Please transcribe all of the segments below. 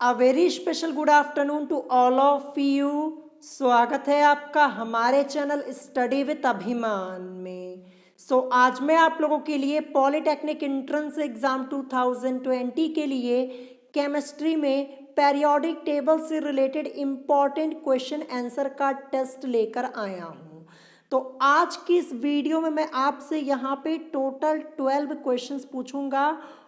A very special good afternoon to all of you. स्वागत है आपका हमारे चैनल स्टडी विद अभिमान में। आज मैं आप लोगों के लिए पॉलिटेक्निक एंट्रेंस एग्जाम 2020 के लिए केमिस्ट्री में पेरियोडिक टेबल से रिलेटेड इम्पॉर्टेंट क्वेश्चन आंसर का टेस्ट लेकर आया हूँ। तो आज की इस वीडियो में मैं आपसे यहाँ पे टोटल 12 क्वेश्चंस पूछूंगा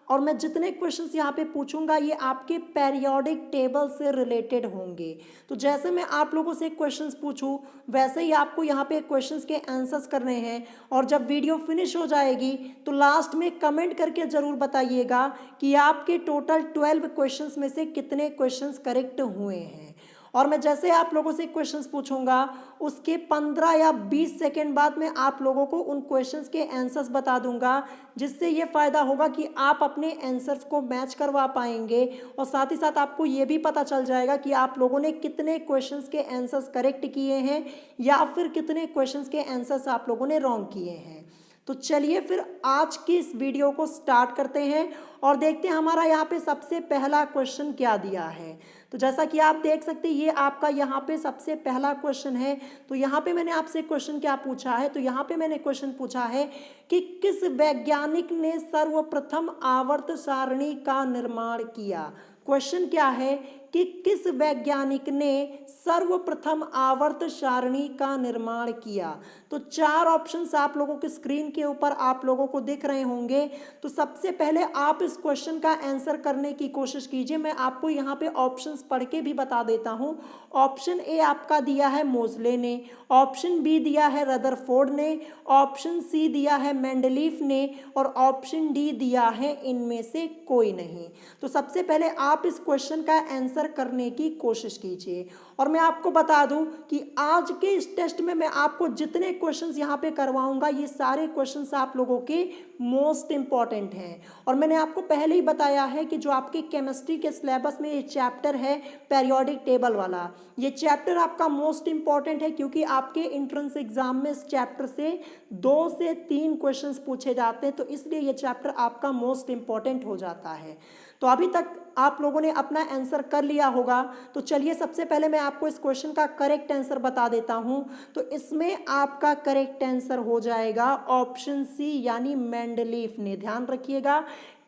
और मैं जितने क्वेश्चंस यहाँ पे पूछूंगा ये आपके पेरियोडिक टेबल से रिलेटेड होंगे। तो जैसे मैं आप लोगों से क्वेश्चंस पूछूं वैसे ही आपको यहाँ पे क्वेश्चंस के आंसर्स करने हैं और जब वीडियो फिनिश हो जाएगी तो लास्ट में कमेंट करके ज़रूर बताइएगा कि आपके टोटल 12 क्वेश्चंस में से कितने क्वेश्चंस करेक्ट हुए हैं। और मैं जैसे आप लोगों से क्वेश्चंस पूछूंगा उसके 15 या 20 सेकेंड बाद मैं आप लोगों को उन क्वेश्चंस के आंसर्स बता दूंगा, जिससे ये फ़ायदा होगा कि आप अपने आंसर्स को मैच करवा पाएंगे और साथ ही साथ आपको ये भी पता चल जाएगा कि आप लोगों ने कितने क्वेश्चंस के आंसर्स करेक्ट किए हैं या फिर कितने क्वेश्चंस के आंसर्स आप लोगों ने रॉन्ग किए हैं। तो चलिए फिर आज की इस वीडियो को स्टार्ट करते हैं और देखते हैं हमारा यहाँ पे सबसे पहला क्वेश्चन क्या दिया है। तो जैसा कि आप देख सकते हैं ये आपका यहाँ पे सबसे पहला क्वेश्चन है। तो यहाँ पे मैंने आपसे क्वेश्चन क्या पूछा है, तो यहाँ पे मैंने क्वेश्चन पूछा है कि किस वैज्ञानिक ने सर्वप्रथम आवर्त सारणी का निर्माण किया। क्वेश्चन क्या है कि किस वैज्ञानिक ने सर्वप्रथम आवर्त सारणी का निर्माण किया। तो चार ऑप्शंस आप लोगों के स्क्रीन के ऊपर आप लोगों को दिख रहे होंगे। तो सबसे पहले आप इस क्वेश्चन का आंसर करने की कोशिश कीजिए। मैं आपको यहाँ पे ऑप्शंस पढ़ के भी बता देता हूँ। ऑप्शन ए आपका दिया है मोजले ने, ऑप्शन बी दिया है रदरफोर्ड ने, ऑप्शन सी दिया है मेंडलीफ ने और ऑप्शन डी दिया है इनमें से कोई नहीं। तो सबसे पहले आप इस क्वेश्चन का आंसर करने की कोशिश कीजिए। और मैं आपको बता दूं कि आज के इस टेस्ट में मैं आपको जितने क्वेश्चंस यहाँ पे करवाऊंगा ये सारे क्वेश्चंस आप लोगों के मोस्ट इंपॉर्टेंट हैं। और मैंने आपको पहले ही बताया है कि जो आपके केमिस्ट्री के सिलेबस में ये चैप्टर है पेरियोडिक टेबल वाला, ये चैप्टर आपका मोस्ट इंपॉर्टेंट है क्योंकि आपके एंट्रेंस एग्जाम में इस चैप्टर से 2 से 3 क्वेश्चंस पूछे जाते हैं। तो इसलिए ये चैप्टर आपका मोस्ट इंपॉर्टेंट हो जाता है। तो अभी तक आप लोगों ने अपना आंसर कर लिया होगा। तो चलिए सबसे पहले मैं आपको इस क्वेश्चन का करेक्ट आंसर बता देता हूं। तो इसमें आपका करेक्ट आंसर हो जाएगा ऑप्शन सी यानी मेंडलीफ ने। ध्यान रखिएगा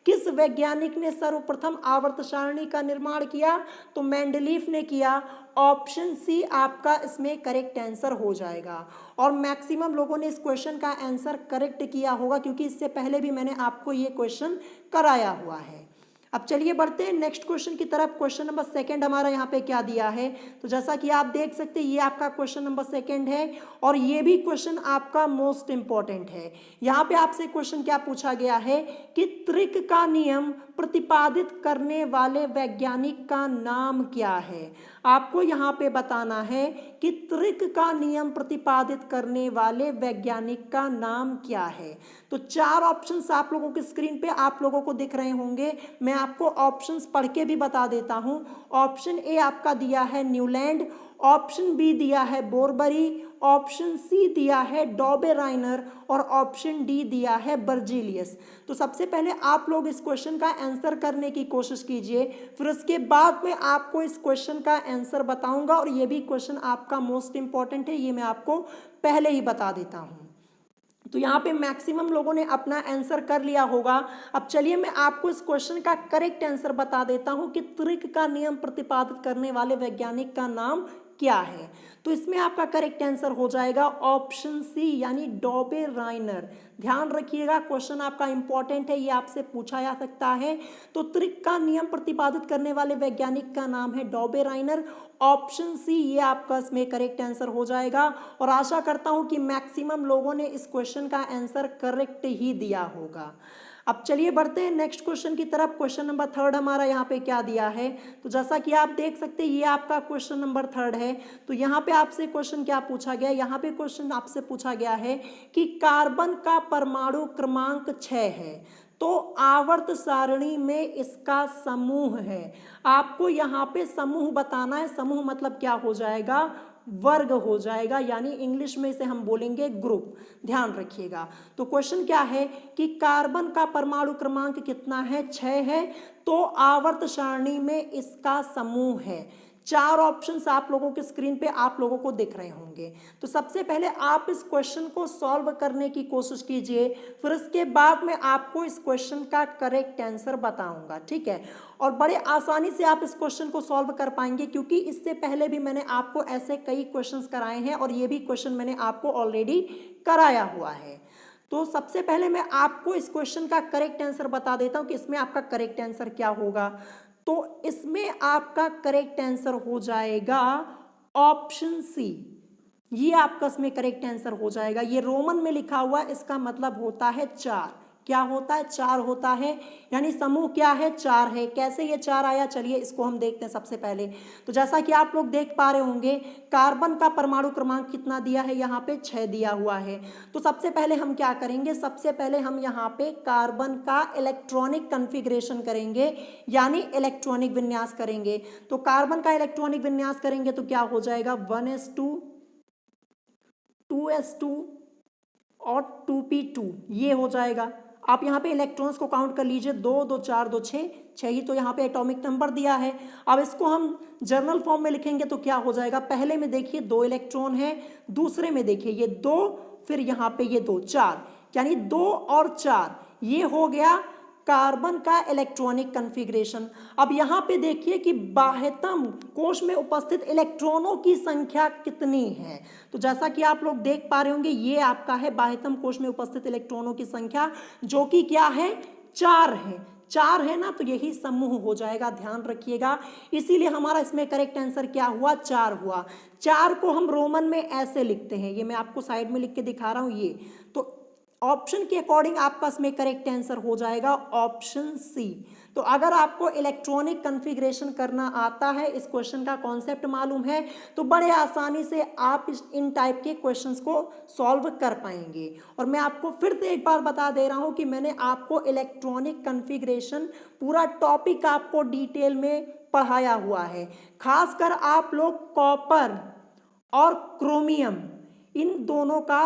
किस वैज्ञानिक ने सर्वप्रथम आवर्त सारणी का निर्माण किया, तो मेंडलीफ ने किया। ऑप्शन सी आपका इसमें करेक्ट आंसर हो जाएगा। और मैक्सिमम लोगों ने इस क्वेश्चन का आंसर करेक्ट किया होगा क्योंकि इससे पहले भी मैंने आपको ये क्वेश्चन कराया हुआ है। अब चलिए बढ़ते हैं नेक्स्ट क्वेश्चन की तरफ। क्वेश्चन नंबर सेकंड हमारा यहाँ पे क्या दिया है, तो जैसा कि आप देख सकते हैं ये आपका क्वेश्चन नंबर सेकंड है और ये भी क्वेश्चन आपका मोस्ट इंपॉर्टेंट है। यहाँ पे आपसे क्वेश्चन क्या पूछा गया है कि त्रिक का नियम प्रतिपादित करने वाले वैज्ञानिक का नाम क्या है। आपको यहाँ पे बताना है कि त्रिक का नियम प्रतिपादित करने वाले वैज्ञानिक का नाम क्या है। तो चार ऑप्शंस आप लोगों की स्क्रीन पे आप लोगों को दिख रहे होंगे। मैं आपको ऑप्शंस पढ़ के भी बता देता हूं। ऑप्शन ए आपका दिया है न्यूलैंड, ऑप्शन बी दिया है बोरबरी, ऑप्शन सी दिया है डॉबेराइनर और ऑप्शन डी दिया है बर्जीलियस। तो सबसे पहले आप लोग इस क्वेश्चन का आंसर करने की कोशिश कीजिए, फिर उसके बाद मैं आपको इस क्वेश्चन का आंसर बताऊंगा और ये भी क्वेश्चन आपका मोस्ट इंपॉर्टेंट है, ये मैं आपको पहले ही बता देता हूं। तो यहाँ पे मैक्सिमम लोगों ने अपना आंसर कर लिया होगा। अब चलिए मैं आपको इस क्वेश्चन का करेक्ट आंसर बता देता हूँ कि त्रिक का नियम प्रतिपादित करने वाले वैज्ञानिक का नाम क्या है। तो इसमें आपका करेक्ट आंसर हो जाएगा ऑप्शन सी यानी डॉबेराइनर। ध्यान रखिएगा क्वेश्चन आपका इंपॉर्टेंट है, ये आपसे पूछा जा सकता है। तो त्रिक का नियम प्रतिपादित करने वाले वैज्ञानिक का नाम है डॉबेराइनर। ऑप्शन सी ये आपका इसमें करेक्ट आंसर हो जाएगा और आशा करता हूं कि मैक्सिमम लोगों ने इस क्वेश्चन का आंसर करेक्ट ही दिया होगा। अब चलिए बढ़ते हैं नेक्स्ट क्वेश्चन की तरफ। क्वेश्चन नंबर थर्ड हमारा यहाँ पे क्या दिया है, तो जैसा कि आप देख सकते हैं ये आपका क्वेश्चन नंबर थर्ड है। तो यहाँ पे आपसे क्वेश्चन क्या पूछा गया, यहाँ पे क्वेश्चन आपसे पूछा गया है कि कार्बन का परमाणु क्रमांक 6 है तो आवर्त सारणी में इसका समूह है। आपको यहाँ पे समूह बताना है। समूह मतलब क्या हो जाएगा, वर्ग हो जाएगा, यानी इंग्लिश में इसे हम बोलेंगे ग्रुप। ध्यान रखिएगा। तो क्वेश्चन क्या है कि कार्बन का परमाणु क्रमांक कितना है, 6 है, तो आवर्त सारणी में इसका समूह है। 4 ऑप्शंस आप लोगों के स्क्रीन पे आप लोगों को दिख रहे होंगे। तो सबसे पहले आप इस क्वेश्चन को सॉल्व करने की कोशिश कीजिए, फिर इसके बाद मैं आपको इस क्वेश्चन का करेक्ट आंसर बताऊंगा, ठीक है। और बड़े आसानी से आप इस क्वेश्चन को सॉल्व कर पाएंगे, क्योंकि इससे पहले भी मैंने आपको ऐसे कई क्वेश्चंस कराए हैं और ये भी क्वेश्चन मैंने आपको ऑलरेडी कराया हुआ है। तो सबसे पहले मैं आपको इस क्वेश्चन का करेक्ट आंसर बता देता हूं कि इसमें आपका करेक्ट आंसर क्या होगा। तो इसमें आपका करेक्ट आंसर हो जाएगा ऑप्शन सी। ये आपका इसमें करेक्ट आंसर हो जाएगा। ये रोमन में लिखा हुआ है, इसका मतलब होता है 4। क्या होता है, 4 होता है, यानी समूह क्या है, 4 है। कैसे ये 4 आया, चलिए इसको हम देखते हैं सबसे पहले। तो जैसा कि आप लोग देख पा रहे होंगे, कार्बन का परमाणु क्रमांक कितना दिया है, यहाँ पे 6 दिया हुआ है। तो सबसे पहले हम क्या करेंगे, सबसे पहले हम यहाँ पे कार्बन का इलेक्ट्रॉनिक कन्फिग्रेशन करेंगे, यानी इलेक्ट्रॉनिक विन्यास करेंगे। तो कार्बन का इलेक्ट्रॉनिक विन्यास करेंगे तो क्या हो जाएगा, 1s2 2s2 और 2p2, ये हो जाएगा। आप यहाँ पे इलेक्ट्रॉन्स को काउंट कर लीजिए, 2 2 4 2 6, 6 ही तो यहाँ पे एटॉमिक नंबर दिया है। अब इसको हम जर्नल फॉर्म में लिखेंगे तो क्या हो जाएगा, पहले में देखिए 2 इलेक्ट्रॉन है, दूसरे में देखिए ये 2, फिर यहाँ पे ये 2, 4, यानी 2 और 4, ये हो गया कार्बन का इलेक्ट्रॉनिक कन्फिग्रेशन। अब यहाँ पे देखिए कि बाह्यतम कोश में उपस्थित इलेक्ट्रॉनों की संख्या कितनी है। तो जैसा कि आप लोग देख पा रहे होंगे, ये आपका है बाह्यतम कोश में उपस्थित इलेक्ट्रॉनों की संख्या, जो कि क्या है, 4 है। 4 है ना, तो यही समूह हो जाएगा, ध्यान रखिएगा। इसीलिए हमारा इसमें करेक्ट आंसर क्या हुआ, 4 हुआ। 4 को हम रोमन में ऐसे लिखते हैं, ये मैं आपको साइड में लिख के दिखा रहा हूं। ये तो ऑप्शन के अकॉर्डिंग आपका इसमें करेक्ट आंसर हो जाएगा ऑप्शन सी। तो अगर आपको इलेक्ट्रॉनिक कन्फिग्रेशन करना आता है, इस क्वेश्चन का कॉन्सेप्ट मालूम है, तो बड़े आसानी से आप इन टाइप के क्वेश्चंस को सॉल्व कर पाएंगे। और मैं आपको फिर से एक बार बता दे रहा हूं कि मैंने आपको इलेक्ट्रॉनिक कन्फिग्रेशन पूरा टॉपिक आपको डिटेल में पढ़ाया हुआ है। खासकर आप लोग कॉपर और क्रोमियम, इन दोनों का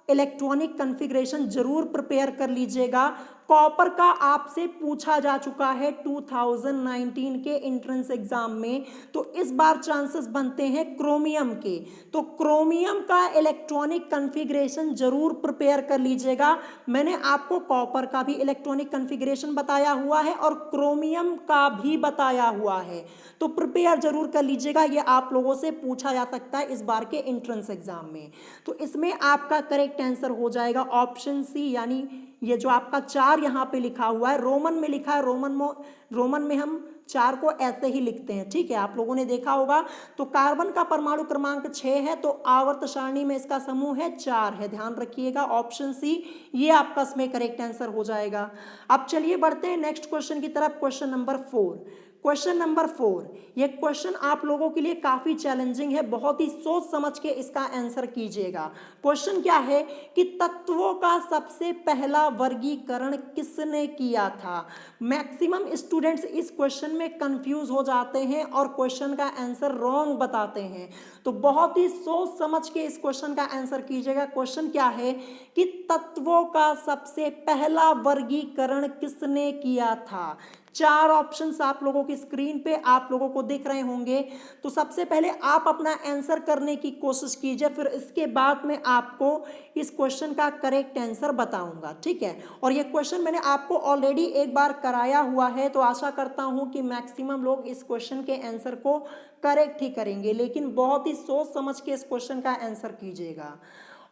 इलेक्ट्रॉनिक कन्फिग्रेशन जरूर प्रिपेयर कर लीजिएगा। कॉपर का आपसे पूछा जा चुका है 2019 के एंट्रेंस एग्जाम में, तो इस बार चांसेस बनते हैं क्रोमियम के। तो क्रोमियम का इलेक्ट्रॉनिक कन्फिग्रेशन जरूर प्रिपेयर कर लीजिएगा। मैंने आपको कॉपर का भी इलेक्ट्रॉनिक कन्फिग्रेशन बताया हुआ है और क्रोमियम का भी बताया हुआ है, तो प्रिपेयर जरूर कर लीजिएगा। ये आप लोगों से पूछा जा सकता है इस बार के एंट्रेंस एग्जाम में। तो इसमें आपका करेक्ट आंसर हो जाएगा ऑप्शन सी, यानी ये जो आपका 4 यहाँ पे लिखा हुआ है, रोमन में लिखा है, रोमन में हम 4 को ऐसे ही लिखते हैं, ठीक है, आप लोगों ने देखा होगा। तो कार्बन का परमाणु क्रमांक 6 है, तो आवर्त सारणी में इसका समूह है 4 है, ध्यान रखिएगा ऑप्शन सी, ये आपका इसमें करेक्ट आंसर हो जाएगा। अब चलिए बढ़ते हैं नेक्स्ट क्वेश्चन की तरफ, क्वेश्चन नंबर 4। क्वेश्चन नंबर 4, ये क्वेश्चन आप लोगों के लिए काफी चैलेंजिंग है, बहुत ही सोच समझ के इसका आंसर कीजिएगा। क्वेश्चन क्या है कि तत्वों का सबसे पहला वर्गीकरण किसने किया था। मैक्सिमम स्टूडेंट्स इस क्वेश्चन में कंफ्यूज हो जाते हैं और क्वेश्चन का आंसर रॉन्ग बताते हैं, तो बहुत ही सोच समझ के इस क्वेश्चन का आंसर कीजिएगा। क्वेश्चन क्या है कि तत्वों का सबसे पहला वर्गीकरण किसने किया था। 4 ऑप्शंस आप लोगों की स्क्रीन पे आप लोगों को दिख रहे होंगे। तो सबसे पहले आप अपना आंसर करने की कोशिश कीजिए, फिर इसके बाद में आपको इस क्वेश्चन का करेक्ट आंसर बताऊंगा, ठीक है। और ये क्वेश्चन मैंने आपको ऑलरेडी एक बार कराया हुआ है, तो आशा करता हूं कि मैक्सिमम लोग इस क्वेश्चन के आंसर को करेक्ट ही करेंगे, लेकिन बहुत ही सोच समझ के इस क्वेश्चन का आंसर कीजिएगा।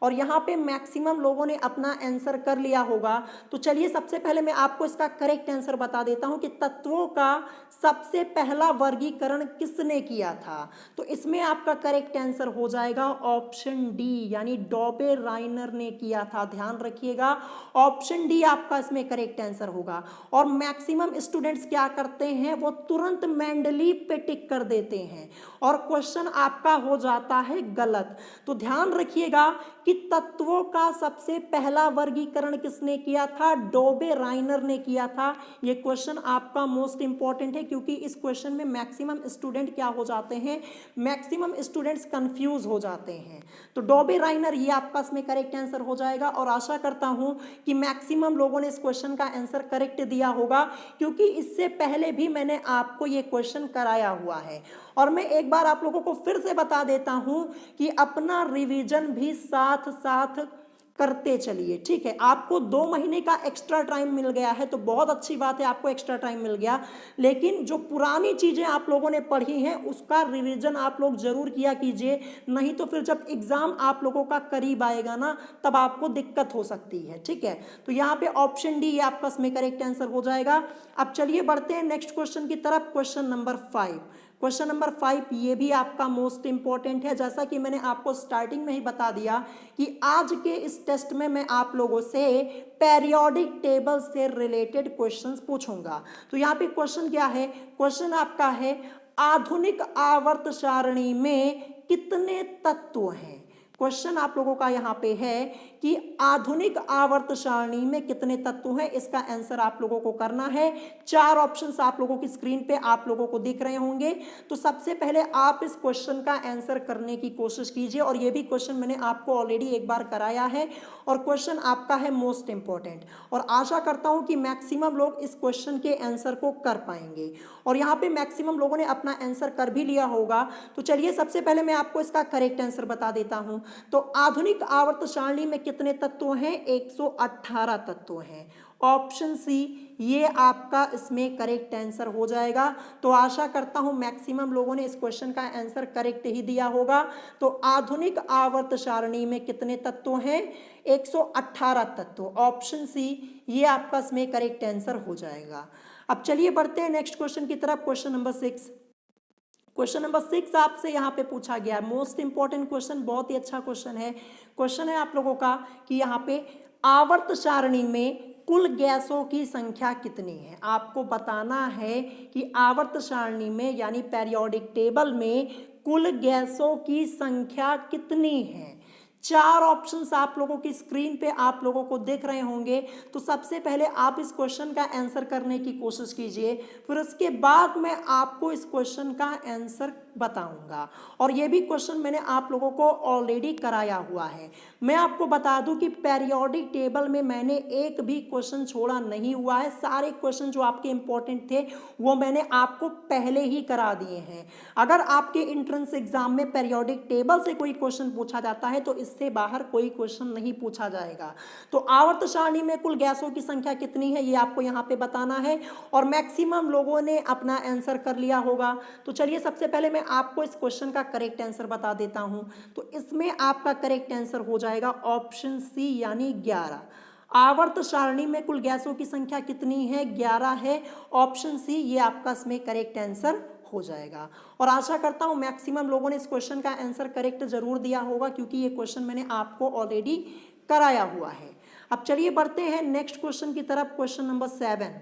और यहाँ पे मैक्सिमम लोगों ने अपना आंसर कर लिया होगा। तो चलिए सबसे पहले मैं आपको इसका करेक्ट आंसर बता देता हूँ कि तत्वों का सबसे पहला वर्गीकरण किसने किया था। तो इसमें आपका करेक्ट आंसर हो जाएगा ऑप्शन डी, यानी डॉबे राइनर ने किया था, ध्यान रखिएगा ऑप्शन डी आपका इसमें करेक्ट आंसर होगा। और मैक्सिमम स्टूडेंट्स क्या करते हैं, वो तुरंत मेंडलीव पे टिक कर देते हैं और क्वेश्चन आपका हो जाता है गलत। तो ध्यान रखिएगा कि कि तत्वों का सबसे पहला वर्गीकरण किसने किया था? डोबे राइनर ने किया था। ये क्वेश्चन आपका मोस्ट इंपॉर्टेंट है क्योंकि इस क्वेश्चन में मैक्सिमम स्टूडेंट क्या हो जाते हैं, मैक्सिमम स्टूडेंट्स कंफ्यूज हो जाते हैं। तो डोबे राइनर ये आपका इसमें करेक्ट आंसर हो जाएगा और आशा करता हूं कि मैक्सिमम लोगों ने इस क्वेश्चन का आंसर करेक्ट दिया होगा क्योंकि इससे पहले भी मैंने आपको ये क्वेश्चन कराया हुआ है। और मैं एक बार आप लोगों को फिर से बता देता हूं कि अपना रिवीजन भी साथ साथ करते चलिए, ठीक है। आपको 2 महीने का एक्स्ट्रा टाइम मिल गया है तो बहुत अच्छी बात है, आपको एक्स्ट्रा टाइम मिल गया, लेकिन जो पुरानी चीज़ें आप लोगों ने पढ़ी हैं उसका रिवीजन आप लोग जरूर किया कीजिए, नहीं तो फिर जब एग्जाम आप लोगों का करीब आएगा ना तब आपको दिक्कत हो सकती है, ठीक है। तो यहाँ पे ऑप्शन डी ये आपका इसमें करेक्ट आंसर हो जाएगा। अब चलिए बढ़ते हैं नेक्स्ट क्वेश्चन की तरफ। क्वेश्चन नंबर 5, क्वेश्चन नंबर 5 ये भी आपका मोस्ट इंपॉर्टेंट है। जैसा कि मैंने आपको स्टार्टिंग में ही बता दिया कि आज के इस टेस्ट में मैं आप लोगों से पेरियोडिक टेबल से रिलेटेड क्वेश्चंस पूछूंगा। तो यहाँ पे क्वेश्चन क्या है? क्वेश्चन आपका है आधुनिक आवर्त सारणी में कितने तत्व हैं। क्वेश्चन आप लोगों का यहाँ पे है कि आधुनिक आवर्त सारणी में कितने तत्व हैं, इसका आंसर आप लोगों को करना है। 4 ऑप्शंस आप लोगों की स्क्रीन पे आप लोगों को दिख रहे होंगे। तो सबसे पहले आप इस क्वेश्चन का आंसर करने की कोशिश कीजिए और ये भी क्वेश्चन मैंने आपको ऑलरेडी एक बार कराया है और क्वेश्चन आपका है मोस्ट इंपॉर्टेंट और आशा करता हूं कि मैक्सिमम लोग इस क्वेश्चन के आंसर को कर पाएंगे और यहाँ पे मैक्सिमम लोगों ने अपना आंसर कर भी लिया होगा। तो चलिए सबसे पहले मैं आपको इसका करेक्ट आंसर बता देता हूं। तो आधुनिक आवर्त सारणी में कितने तत्व हैं? 118 तत्व हैं। ऑप्शन सी ये आपका इसमें करेक्ट आंसर हो जाएगा। तो आशा करता हूं मैक्सिमम लोगों ने इस क्वेश्चन का आंसर करेक्ट ही दिया होगा। तो आधुनिक आवर्त सारणी में कितने तत्व हैं? 118 तत्व। ऑप्शन सी ये आपका इसमें करेक्ट आंसर हो जाएगा। अब चलिए बढ़ते हैं नेक्स्ट क्वेश्चन की तरफ। क्वेश्चन नंबर 6, क्वेश्चन नंबर 6 आपसे यहाँ पे पूछा गया है मोस्ट इंपॉर्टेंट क्वेश्चन, बहुत ही अच्छा क्वेश्चन है। क्वेश्चन है आप लोगों का कि यहाँ पे आवर्त सारणी में कुल गैसों की संख्या कितनी है। आपको बताना है कि आवर्त सारणी में यानी पेरियोडिक टेबल में कुल गैसों की संख्या कितनी है। 4 ऑप्शंस आप लोगों की स्क्रीन पे आप लोगों को दिख रहे होंगे। तो सबसे पहले आप इस क्वेश्चन का आंसर करने की कोशिश कीजिए, फिर उसके बाद मैं आपको इस क्वेश्चन का आंसर बताऊंगा और ये भी क्वेश्चन मैंने आप लोगों को ऑलरेडी कराया हुआ है। मैं आपको बता दूं कि पेरियोडिक टेबल में मैंने एक भी क्वेश्चन छोड़ा नहीं हुआ है। सारे क्वेश्चन जो आपके इंपॉर्टेंट थे वो मैंने आपको पहले ही करा दिए हैं। अगर आपके एंट्रेंस एग्जाम में पेरियोडिक टेबल से कोई क्वेश्चन पूछा जाता है तो इससे बाहर कोई क्वेश्चन नहीं पूछा जाएगा। तो आवर्त सारणी में कुल गैसों की संख्या कितनी है ये आपको यहाँ पे बताना है और मैक्सिमम लोगों ने अपना आंसर कर लिया होगा। तो चलिए सबसे पहले मैं आपको इस क्वेश्चन का करेक्ट आंसर बता देता हूं। तो इसमें आपका करेक्ट आंसर हो जाएगा ऑप्शन सी यानी 11। आवर्त सारणी में कुल गैसों की संख्या कितनी है? 11 है। ऑप्शन सी ये आपका इसमें करेक्ट आंसर हो जाएगा और आशा करता हूं मैक्सिमम लोगों ने इस क्वेश्चन का आंसर करेक्ट जरूर दिया होगा क्योंकि ये क्वेश्चन मैंने आपको ऑलरेडी कराया हुआ है। अब चलिए बढ़ते हैं नेक्स्ट क्वेश्चन की तरफ। क्वेश्चन नंबर 7,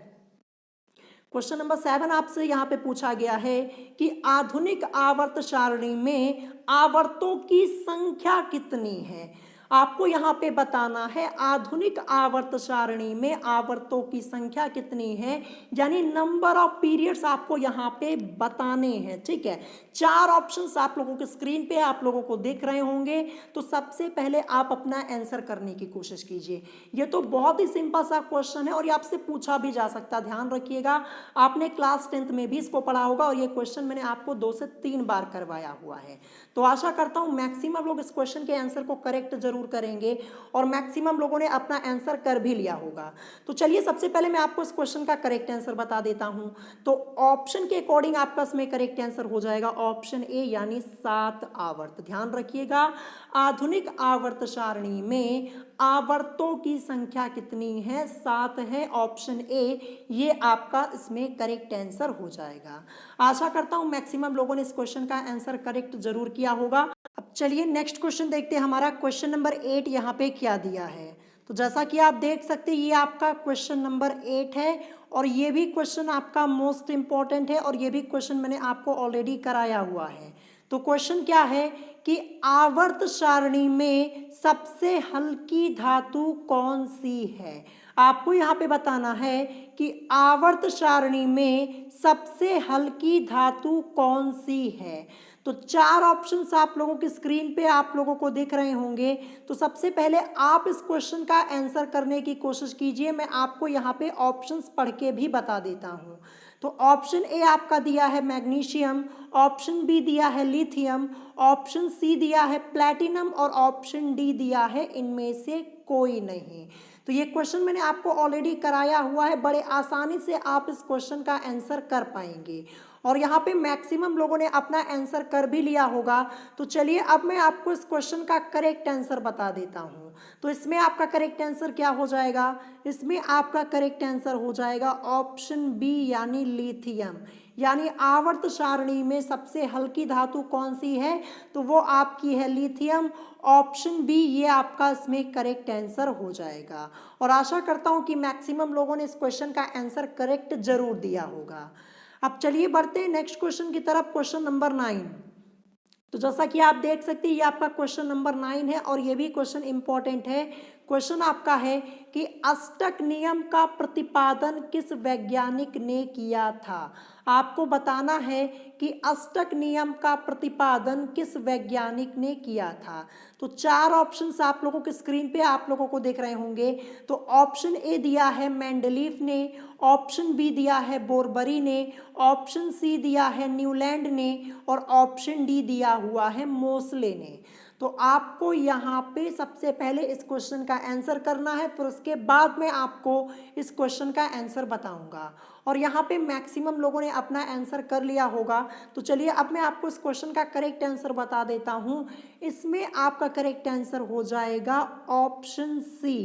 क्वेश्चन नंबर 7 आपसे यहाँ पे पूछा गया है कि आधुनिक आवर्त सारणी में आवर्तों की संख्या कितनी है। आपको यहाँ पे बताना है आधुनिक आवर्त सारणी में आवर्तों की संख्या कितनी है, यानी नंबर ऑफ पीरियड्स आपको यहाँ पे बताने हैं, ठीक है। 4 ऑप्शंस आप लोगों के स्क्रीन पे आप लोगों को दिख रहे होंगे। तो सबसे पहले आप अपना आंसर करने की कोशिश कीजिए। ये तो बहुत ही सिंपल सा क्वेश्चन है और ये आपसे पूछा भी जा सकता है। ध्यान रखिएगा, आपने क्लास 10th में भी इसको पढ़ा होगा और ये क्वेश्चन मैंने आपको 2 से 3 बार करवाया हुआ है। तो आशा करता हूँ मैक्सिमम लोग इस क्वेश्चन के आंसर को करेक्ट जरूर करेंगे और मैक्सिमम लोगों ने अपना आंसर कर भी लिया होगा। तो चलिए सबसे पहले मैं आपको इस क्वेश्चन का करेक्ट आंसर बता देता हूं। तो ऑप्शन के अकॉर्डिंग आपका इसमें करेक्ट आंसर हो जाएगा ऑप्शन ए यानी 7 आवर्त। ध्यान रखिएगा, आधुनिक आवर्त सारणी में आवर्तों की संख्या कितनी है? 7 है। ऑप्शन ए ये आपका इसमें करेक्ट आंसर हो जाएगा। आशा करता हूं मैक्सिमम लोगों ने इस क्वेश्चन का आंसर करेक्ट जरूर किया होगा। अब चलिए नेक्स्ट क्वेश्चन देखते हैं। हमारा क्वेश्चन नंबर 8 यहाँ पे क्या दिया है। तो जैसा कि आप देख सकते हैं ये आपका क्वेश्चन नंबर 8 है और ये भी क्वेश्चन आपका मोस्ट इंपॉर्टेंट है और ये भी क्वेश्चन मैंने आपको ऑलरेडी कराया हुआ है। तो क्वेश्चन क्या है कि आवर्त सारणी में सबसे हल्की धातु कौन सी है। आपको यहाँ पे बताना है कि आवर्त सारणी में सबसे हल्की धातु कौन सी है। तो चार ऑप्शंस आप लोगों की स्क्रीन पे आप लोगों को दिख रहे होंगे। तो सबसे पहले आप इस क्वेश्चन का आंसर करने की कोशिश कीजिए। मैं आपको यहाँ पे ऑप्शंस पढ़ के भी बता देता हूँ। तो ऑप्शन ए आपका दिया है मैग्नीशियम, ऑप्शन बी दिया है लिथियम, ऑप्शन सी दिया है प्लैटिनम और ऑप्शन डी दिया है इनमें से कोई नहीं। तो ये क्वेश्चन मैंने आपको ऑलरेडी कराया हुआ है, बड़े आसानी से आप इस क्वेश्चन का आंसर कर पाएंगे और यहाँ पे मैक्सिमम लोगों ने अपना आंसर कर भी लिया होगा। तो चलिए अब मैं आपको इस क्वेश्चन का करेक्ट आंसर बता देता हूँ। तो इसमें आपका करेक्ट आंसर क्या हो जाएगा, इसमें आपका करेक्ट आंसर हो जाएगा ऑप्शन बी यानी लिथियम। यानी आवर्त सारणी में सबसे हल्की धातु कौन सी है, तो वो आपकी है लिथियम। ऑप्शन बी ये आपका इसमें करेक्ट आंसर हो जाएगा और आशा करता हूँ कि मैक्सिमम लोगों ने इस क्वेश्चन का आंसर करेक्ट जरूर दिया होगा। अब चलिए बढ़ते हैं नेक्स्ट क्वेश्चन की तरफ, क्वेश्चन नंबर 9। तो जैसा कि आप देख सकते हैं ये आपका क्वेश्चन नंबर 9 है और ये भी क्वेश्चन इंपॉर्टेंट है। क्वेश्चन आपका है कि अष्टक नियम का प्रतिपादन किस वैज्ञानिक ने किया था। आपको बताना है कि अष्टक नियम का प्रतिपादन किस वैज्ञानिक ने किया था। तो चार ऑप्शंस आप लोगों के स्क्रीन पे आप लोगों को दिख रहे होंगे। तो ऑप्शन ए दिया है मेंडलीफ ने, ऑप्शन बी दिया है बोरबरी ने, ऑप्शन सी दिया है न्यूलैंड ने और ऑप्शन डी दिया हुआ है मोसले ने। तो आपको यहाँ पे सबसे पहले इस क्वेश्चन का आंसर करना है, फिर उसके बाद मैं आपको इस क्वेश्चन का आंसर बताऊंगा और यहाँ पे मैक्सिमम लोगों ने अपना आंसर कर लिया होगा। तो चलिए अब मैं आपको इस क्वेश्चन का करेक्ट आंसर बता देता हूँ। इसमें आपका करेक्ट आंसर हो जाएगा ऑप्शन सी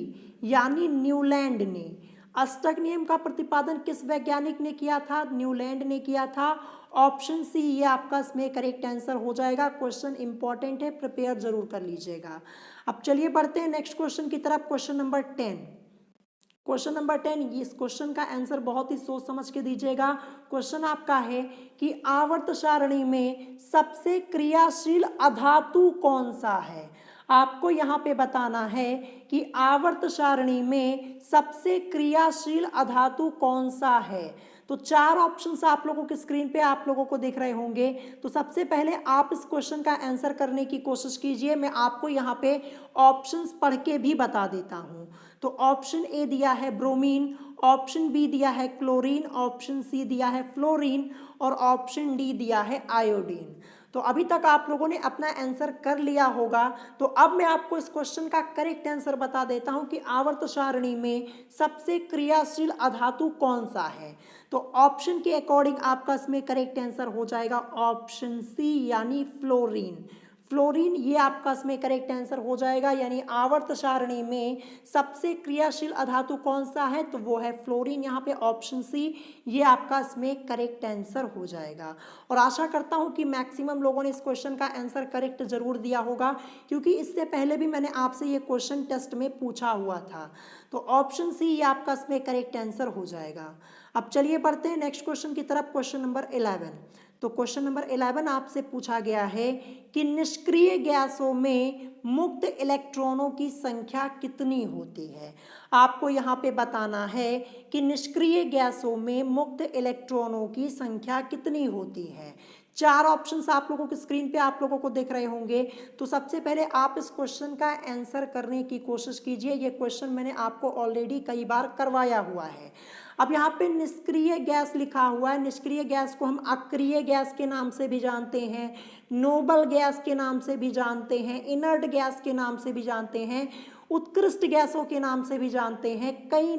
यानी न्यूलैंड ने। अष्टक नियम का प्रतिपादन किस वैज्ञानिक ने किया था, न्यूलैंड ने किया था। ऑप्शन सी ये आपका इसमें करेक्ट आंसर हो जाएगा। क्वेश्चन इंपॉर्टेंट है, प्रिपेयर जरूर कर लीजिएगा। अब चलिए बढ़ते हैं नेक्स्ट क्वेश्चन की तरफ, क्वेश्चन नंबर 10। क्वेश्चन नंबर 10, इस क्वेश्चन का आंसर बहुत ही सोच समझ के दीजिएगा। क्वेश्चन आपका है कि आवर्त सारणी में सबसे क्रियाशील अधातु कौन सा है। आपको यहाँ पे बताना है कि आवर्त सारणी में सबसे क्रियाशील अधातु कौन सा है। तो चार ऑप्शंस आप लोगों के स्क्रीन पे आप लोगों को दिख रहे होंगे। तो सबसे पहले आप इस क्वेश्चन का आंसर करने की कोशिश कीजिए। मैं आपको यहाँ पे ऑप्शंस पढ़ के भी बता देता हूँ। तो ऑप्शन ए दिया है ब्रोमीन, ऑप्शन बी दिया है क्लोरीन, ऑप्शन सी दिया है फ्लोरीन और ऑप्शन डी दिया है आयोडीन। तो अभी तक आप लोगों ने अपना आंसर कर लिया होगा। तो अब मैं आपको इस क्वेश्चन का करेक्ट आंसर बता देता हूं कि आवर्त सारणी में सबसे क्रियाशील अधातु कौन सा है। तो ऑप्शन के अकॉर्डिंग आपका इसमें करेक्ट आंसर हो जाएगा ऑप्शन सी यानी फ्लोरीन। फ्लोरीन ये आपका इसमें करेक्ट आंसर हो जाएगा। यानी आवर्त सारणी में सबसे क्रियाशील अधातु कौन सा है, तो वो है फ्लोरीन। यहाँ पे ऑप्शन सी ये आपका इसमें करेक्ट आंसर हो जाएगा और आशा करता हूँ कि मैक्सिमम लोगों ने इस क्वेश्चन का आंसर करेक्ट जरूर दिया होगा, क्योंकि इससे पहले भी मैंने आपसे ये क्वेश्चन टेस्ट में पूछा हुआ था। तो ऑप्शन सी ये आपका इसमें करेक्ट आंसर हो जाएगा। अब चलिए बढ़ते हैं नेक्स्ट क्वेश्चन की तरफ, क्वेश्चन नंबर 11। तो क्वेश्चन नंबर 11 आपसे पूछा गया है कि निष्क्रिय गैसों में मुक्त इलेक्ट्रॉनों की संख्या कितनी होती है। आपको यहाँ पे बताना है कि निष्क्रिय गैसों में मुक्त इलेक्ट्रॉनों की संख्या कितनी होती है। चार ऑप्शंस आप लोगों की स्क्रीन पे आप लोगों को दिख रहे होंगे। तो सबसे पहले आप इस क्वेश्चन का आंसर करने की कोशिश कीजिए। ये क्वेश्चन मैंने आपको ऑलरेडी कई बार करवाया हुआ है। अब यहाँ पे निष्क्रिय गैस लिखा हुआ है। निष्क्रिय गैस को हम अक्रिय गैस के नाम से भी जानते हैं, नोबल गैस के नाम से भी जानते हैं, इनर्ट गैस के नाम से भी जानते हैं, उत्कृष्ट गैसों के नाम से भी जानते हैं, कई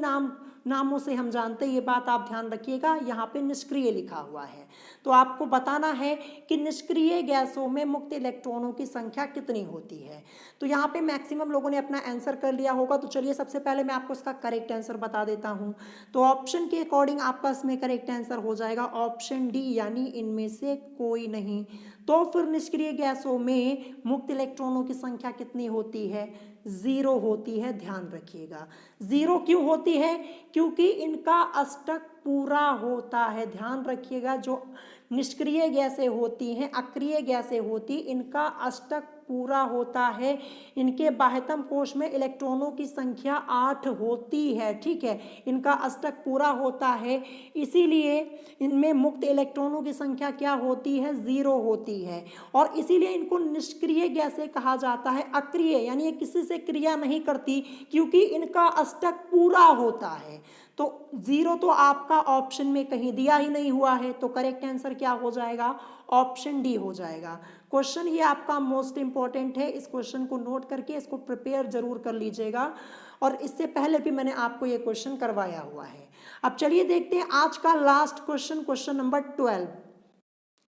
नामों से हम जानते हैं। ये बात आप ध्यान रखिएगा, यहाँ पे निष्क्रिय लिखा हुआ है। तो आपको बताना है कि निष्क्रिय गैसों में मुक्त इलेक्ट्रॉनों की संख्या कितनी होती है। तो यहाँ पे मैक्सिमम लोगों ने अपना आंसर कर लिया होगा। तो चलिए सबसे पहले मैं आपको इसका करेक्ट आंसर बता देता हूँ। तो ऑप्शन के अकॉर्डिंग आपका इसमें करेक्ट आंसर हो जाएगा ऑप्शन डी यानी इनमें से कोई नहीं। तो फिर निष्क्रिय गैसों में मुक्त इलेक्ट्रॉनों की संख्या कितनी होती है, 0 होती है। ध्यान रखिएगा 0 क्यों होती है, क्योंकि इनका अष्टक पूरा होता है। ध्यान रखिएगा, जो निष्क्रिय गैसें होती हैं, अक्रिय गैसें होती, इनका अष्टक पूरा होता है, इनके बाह्यतम कोश में इलेक्ट्रॉनों की संख्या 8 होती है, ठीक है, इनका अष्टक पूरा होता है, इसीलिए इनमें मुक्त इलेक्ट्रॉनों की संख्या क्या होती है, 0 होती है, और इसीलिए इनको निष्क्रिय गैसें कहा जाता है। अक्रिय यानी ये किसी से क्रिया नहीं करती क्योंकि इनका अष्टक पूरा होता है। तो 0 तो आपका ऑप्शन में कहीं दिया ही नहीं हुआ है, तो करेक्ट आंसर क्या हो जाएगा, ऑप्शन डी हो जाएगा। क्वेश्चन ये आपका मोस्ट इंपॉर्टेंट है, इस क्वेश्चन को नोट करके इसको प्रिपेयर जरूर कर लीजिएगा, और इससे पहले भी मैंने आपको ये क्वेश्चन करवाया हुआ है। अब चलिए देखते हैं आज का लास्ट क्वेश्चन, क्वेश्चन नंबर 12।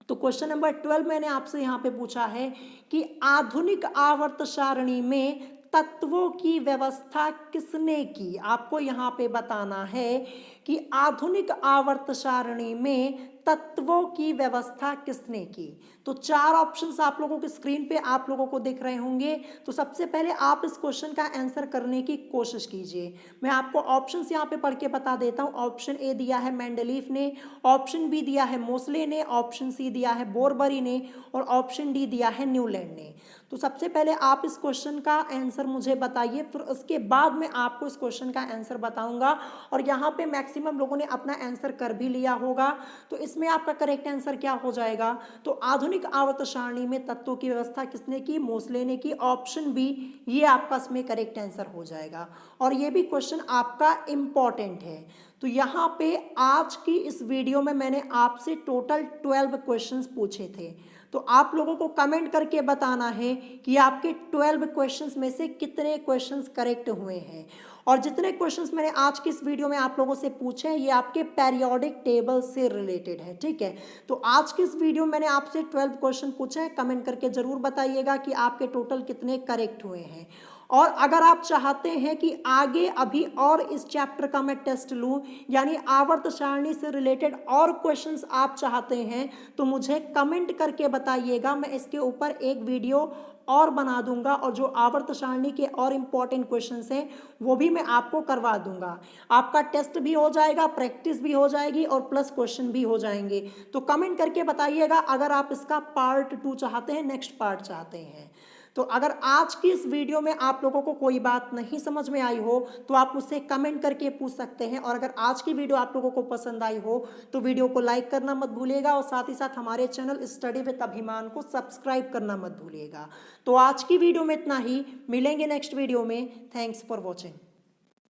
तो क्वेश्चन नंबर 12 मैंने आपसे यहाँ पे पूछा है कि आधुनिक आवर्त सारणी में तत्वों की व्यवस्था किसने की। आपको यहाँ पे बताना है कि आधुनिक आवर्त सारणी में तत्वों की व्यवस्था किसने की। तो 4 ऑप्शंस आप लोगों की स्क्रीन पे आप लोगों को दिख रहे होंगे। तो सबसे पहले आप इस क्वेश्चन का आंसर करने की कोशिश कीजिए। मैं आपको ऑप्शंस यहाँ पे पढ़ के बता देता हूँ। ऑप्शन ए दिया है मेंडलीफ ने, ऑप्शन बी दिया है मोसले ने, ऑप्शन सी दिया है बोरबरी ने, और ऑप्शन डी दिया है न्यूलैंड ने। तो सबसे पहले आप इस क्वेश्चन का आंसर मुझे बताइए, फिर उसके बाद मैं आपको इस क्वेश्चन का आंसर बताऊंगा। और यहाँ पे मैक्सिमम लोगों ने अपना आंसर कर भी लिया होगा। तो इसमें आपका करेक्ट आंसर क्या हो जाएगा, तो आधुनिक आवर्त सारणी में तत्वों की व्यवस्था किसने की, मोसले ने की, ऑप्शन बी ये आपका इसमें करेक्ट आंसर हो जाएगा। और ये भी क्वेश्चन आपका इंपॉर्टेंट है। तो यहाँ पे आज की इस वीडियो में मैंने आपसे टोटल 12 क्वेश्चंस पूछे थे। तो आप लोगों को कमेंट करके बताना है कि आपके 12 क्वेश्चंस में से कितने क्वेश्चंस करेक्ट हुए हैं। और जितने क्वेश्चंस मैंने आज की इस वीडियो में आप लोगों से पूछे हैं ये आपके पीरियोडिक टेबल से रिलेटेड है, ठीक है। तो आज की इस वीडियो में मैंने आपसे 12 क्वेश्चन पूछे हैं, कमेंट करके जरूर बताइएगा कि आपके टोटल कितने करेक्ट हुए हैं। और अगर आप चाहते हैं कि आगे अभी और इस चैप्टर का मैं टेस्ट लूं, यानी आवर्त सारणी से रिलेटेड और क्वेश्चंस आप चाहते हैं, तो मुझे कमेंट करके बताइएगा। मैं इसके ऊपर एक वीडियो और बना दूंगा, और जो आवर्त सारणी के और इम्पॉर्टेंट क्वेश्चंस हैं वो भी मैं आपको करवा दूंगा। आपका टेस्ट भी हो जाएगा, प्रैक्टिस भी हो जाएगी, और प्लस क्वेश्चन भी हो जाएंगे। तो कमेंट करके बताइएगा अगर आप इसका पार्ट 2 चाहते हैं, नेक्स्ट पार्ट चाहते हैं। तो अगर आज की इस वीडियो में आप लोगों को कोई बात नहीं समझ में आई हो तो आप मुझसे कमेंट करके पूछ सकते हैं। और अगर आज की वीडियो आप लोगों को पसंद आई हो तो वीडियो को लाइक करना मत भूलिएगा, और साथ ही साथ हमारे चैनल स्टडी विद अभिमान को सब्सक्राइब करना मत भूलिएगा। तो आज की वीडियो में इतना ही, मिलेंगे नेक्स्ट वीडियो में। Thanks for watching.